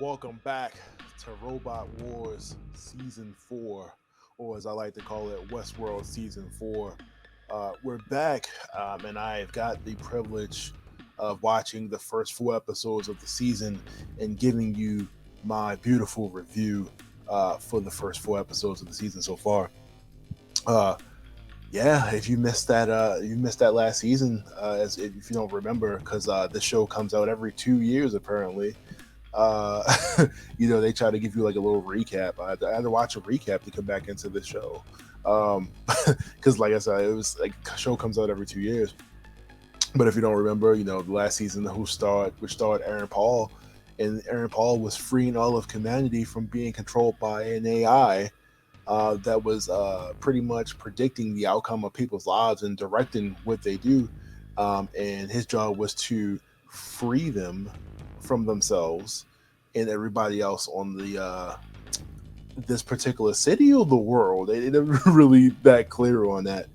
Welcome back to Robot Wars Season 4, or as I like to call it, Westworld Season 4. We're back, and I've got the privilege of watching the first 4 episodes of the season and giving you my beautiful review for the first 4 episodes of the season so far. Uh, yeah, if you missed that last season, as if you don't remember, because this show comes out every 2 years apparently. uh they try to give you like a little recap. I had to watch a recap to come back into the show, because like I said, it was like a show comes out every 2 years. But if you don't remember, the last season, which starred Aaron Paul, and Aaron Paul was freeing all of humanity from being controlled by an AI that was pretty much predicting the outcome of people's lives and directing what they do. And his job was to free them from themselves and everybody else on the this particular city or the world. They never really that clear on that.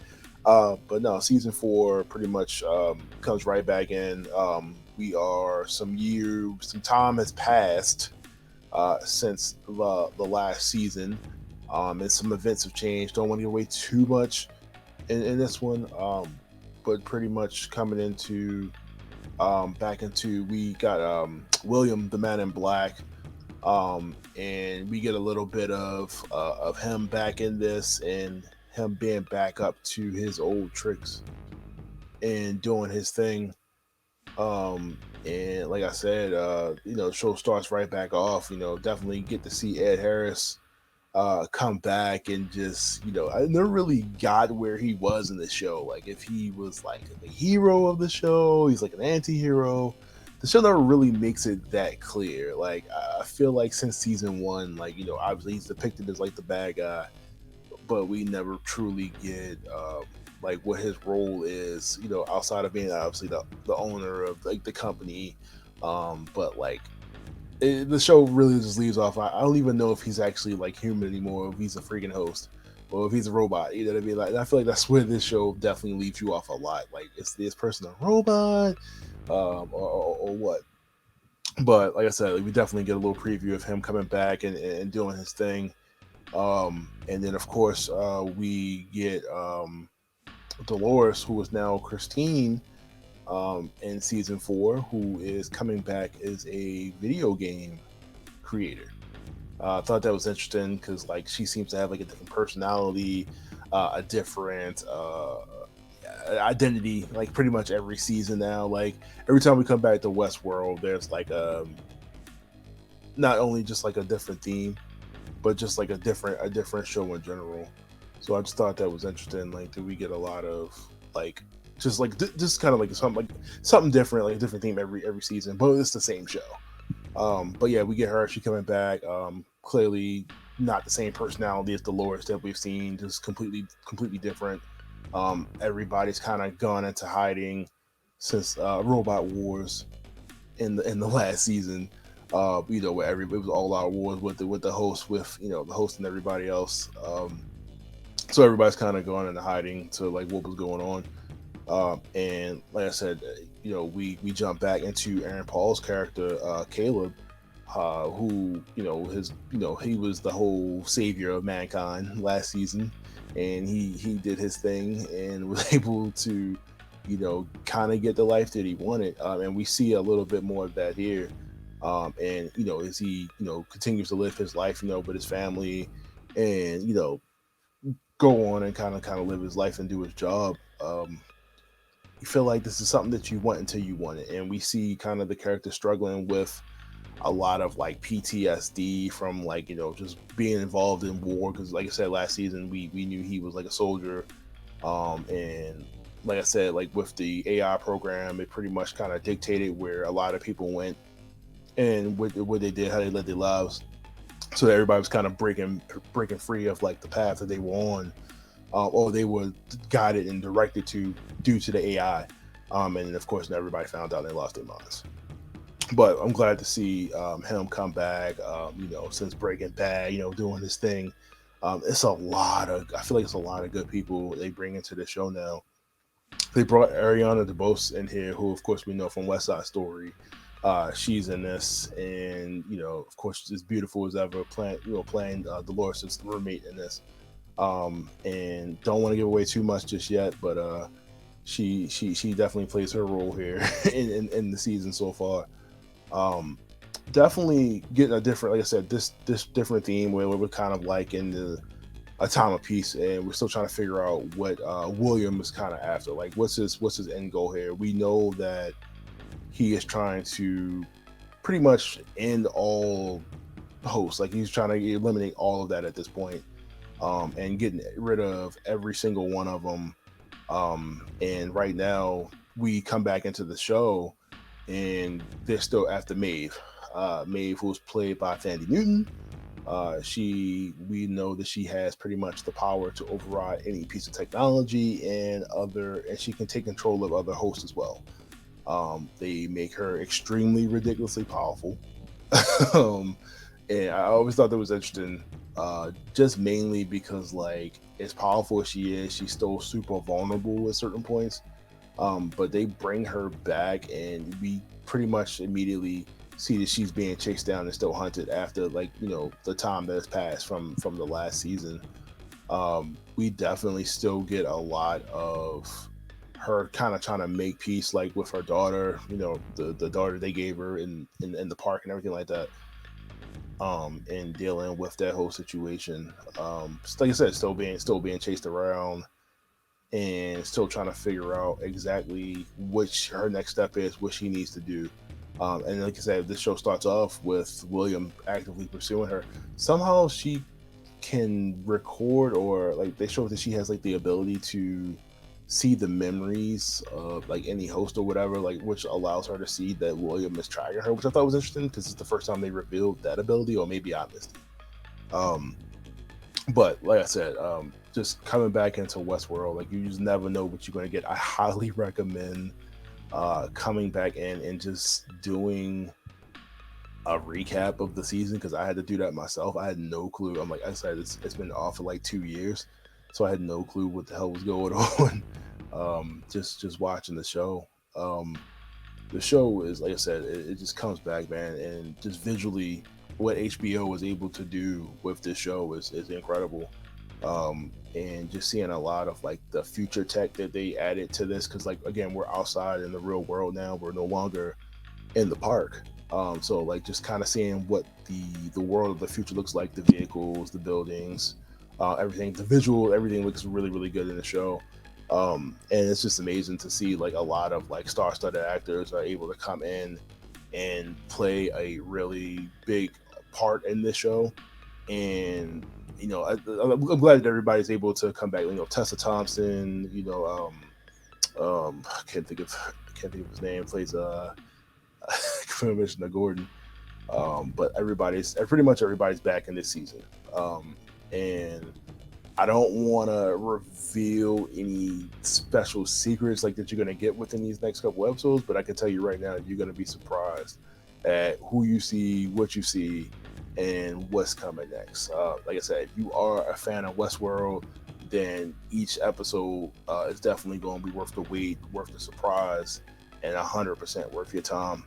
But no, season 4 pretty much comes right back in. We are some time has passed since the last season, and some events have changed. Don't want to give away too much in this one, but pretty much coming into back into we got William the Man in Black, and we get a little bit of him back in this and him being back up to his old tricks and doing his thing. And like I said, the show starts right back off. Definitely get to see Ed Harris come back, and just I never really got where he was in the show. Like if he was like the hero of the show, he's like an anti-hero. The show never really makes it that clear. Like I feel like since season 1, like obviously he's depicted as like the bad guy, but we never truly get like what his role is, outside of being obviously the owner of like the company. But like the show really just leaves off. I don't even know if he's actually like human anymore, if he's a freaking host, or if he's a robot. You know what I mean? Like I feel like that's where this show definitely leaves you off a lot. Like, is this person a robot, or what? But like I said, like, we definitely get a little preview of him coming back and doing his thing. And then of course we get Dolores, who is now Christine, in season 4, who is coming back as a video game creator. I thought that was interesting because like she seems to have like a different personality, a different identity, like pretty much every season now. Like every time we come back to Westworld, there's like not only just like a different theme, but just like a different show in general. So I just thought that was interesting. Like, do we get a lot of like just kind of like something different, like a different theme every season, but it's the same show. But yeah, we get her. She coming back. Clearly not the same personality as Dolores that we've seen. Just completely different. Everybody's kind of gone into hiding since Robot Wars in the last season. Where it was all out wars with the host, with the host and everybody else. So everybody's kind of gone into hiding to like what was going on. And like I said, we jump back into Aaron Paul's character, Caleb, who he was the whole savior of mankind last season, and he did his thing and was able to kind of get the life that he wanted. And we see a little bit more of that here. And as he continues to live his life, with his family, and go on and kind of live his life and do his job. You feel like this is something that you want until you want it, and we see kind of the character struggling with a lot of like PTSD from like just being involved in war, because like I said last season, we knew he was like a soldier. And like I said, like with the AI program, it pretty much kind of dictated where a lot of people went and what they did, how they led their lives. So everybody was kind of breaking free of like the path that they were on, or they were guided and directed to due to the AI. And of course, everybody found out and they lost their minds. But I'm glad to see him come back. Since Breaking Bad, doing his thing. It's a lot of. I feel like it's a lot of good people they bring into the show now. They brought Ariana DeBose in here, who of course we know from West Side Story. She's in this, and of course, she's as beautiful as ever. Playing Dolores' roommate in this. And don't want to give away too much just yet, but she definitely plays her role here in the season so far. Um, Definitely getting a different, like I said, this different theme where we're kind of like in a time of peace, and we're still trying to figure out what William is kind of after. Like, what's his end goal here? We know that he is trying to pretty much end all hosts. Like, he's trying to eliminate all of that at this point, and getting rid of every single one of them. And right now, we come back into the show, and they're still after Maeve. Maeve, who's played by Thandie Newton. We know that she has pretty much the power to override any piece of technology and she can take control of other hosts as well. They make her extremely ridiculously powerful. um, and I always thought that was interesting, just mainly because, like, as powerful as she is, she's still super vulnerable at certain points. But they bring her back, and we pretty much immediately see that she's being chased down and still hunted after, like, the time that has passed from the last season. We definitely still get a lot of her kind of trying to make peace, like with her daughter, the daughter they gave her in the park and everything like that. And dealing with that whole situation. Like I said, still being chased around, and still trying to figure out exactly which her next step is, what she needs to do. And like I said, this show starts off with William actively pursuing her. Somehow she can record, or like they show that she has like the ability to see the memories of like any host or whatever, like, which allows her to see that William is tracking her, which I thought was interesting because it's the first time they revealed that ability, or maybe I missed it. But like I said, just coming back into Westworld, like, you just never know what you're going to get. I highly recommend coming back in and just doing a recap of the season, because I had to do that myself. I had no clue. I'm like I said, it's been off for like 2 years, so I had no clue what the hell was going on. Just watching the show. Um, the show is, like I said, it just comes back, man, and just visually, what HBO was able to do with this show is incredible. And just seeing a lot of like the future tech that they added to this, because, like, again, we're outside in the real world now. We're no longer in the park. So, like, just kind of seeing what the world of the future looks like, the vehicles, the buildings, everything, the visual, everything looks really, really good in the show. And it's just amazing to see, like, a lot of like star-studded actors are able to come in and play a really big part in this show. And I'm glad that everybody's able to come back. Tessa Thompson, I can't think of his name, plays Commissioner Gordon. But pretty much everybody's back in this season. And I don't want to reveal any special secrets like that you're going to get within these next couple episodes, but I can tell you right now, you're going to be surprised at who you see, what you see, and what's coming next. Like I said, if you are a fan of Westworld, then each episode is definitely going to be worth the wait, worth the surprise, and 100% worth your time.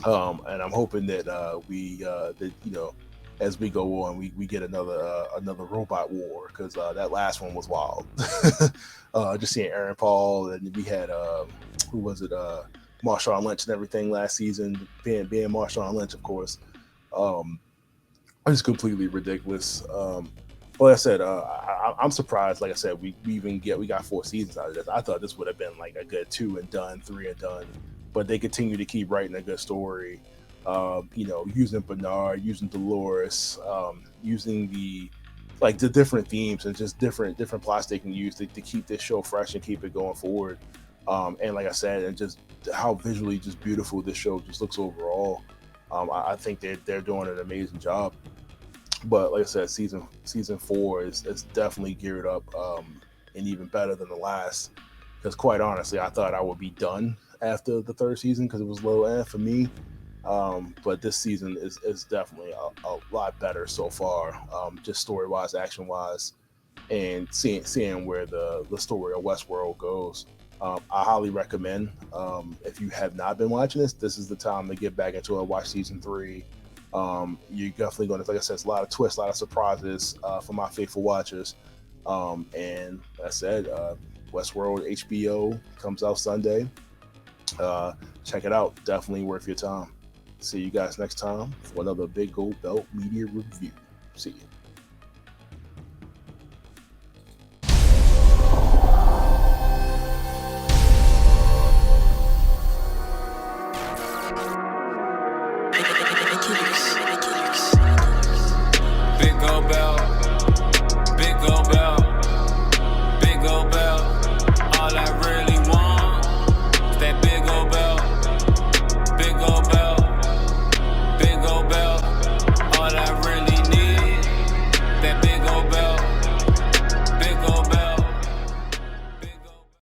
And I'm hoping that as we go on, we get another robot war, because that last one was wild. Just seeing Aaron Paul, and we had who was it, Marshawn Lynch and everything last season, being Marshawn Lynch, of course. Um, it's completely ridiculous. But like I said, I'm surprised. Like I said, we got 4 seasons out of this. I thought this would have been like a good 2 and done, 3 and done, but they continue to keep writing a good story. Using Bernard, using Dolores, using the different themes, and just different plots they can use to keep this show fresh and keep it going forward. And like I said, and just how visually just beautiful this show just looks overall. I think they're doing an amazing job. But like I said, season 4 is definitely geared up, and even better than the last. Because quite honestly, I thought I would be done after the third season because it was low end for me. But this season is definitely a lot better so far, just story wise, action wise, and seeing where the story of Westworld goes. I highly recommend. If you have not been watching this is the time to get back into it. Watch season 3. You're definitely going to, like I said, it's a lot of twists, a lot of surprises for my faithful watchers. And like I said, Westworld HBO comes out Sunday. Check it out. Definitely worth your time. See you guys next time for another Big Gold Belt Media Review. See you.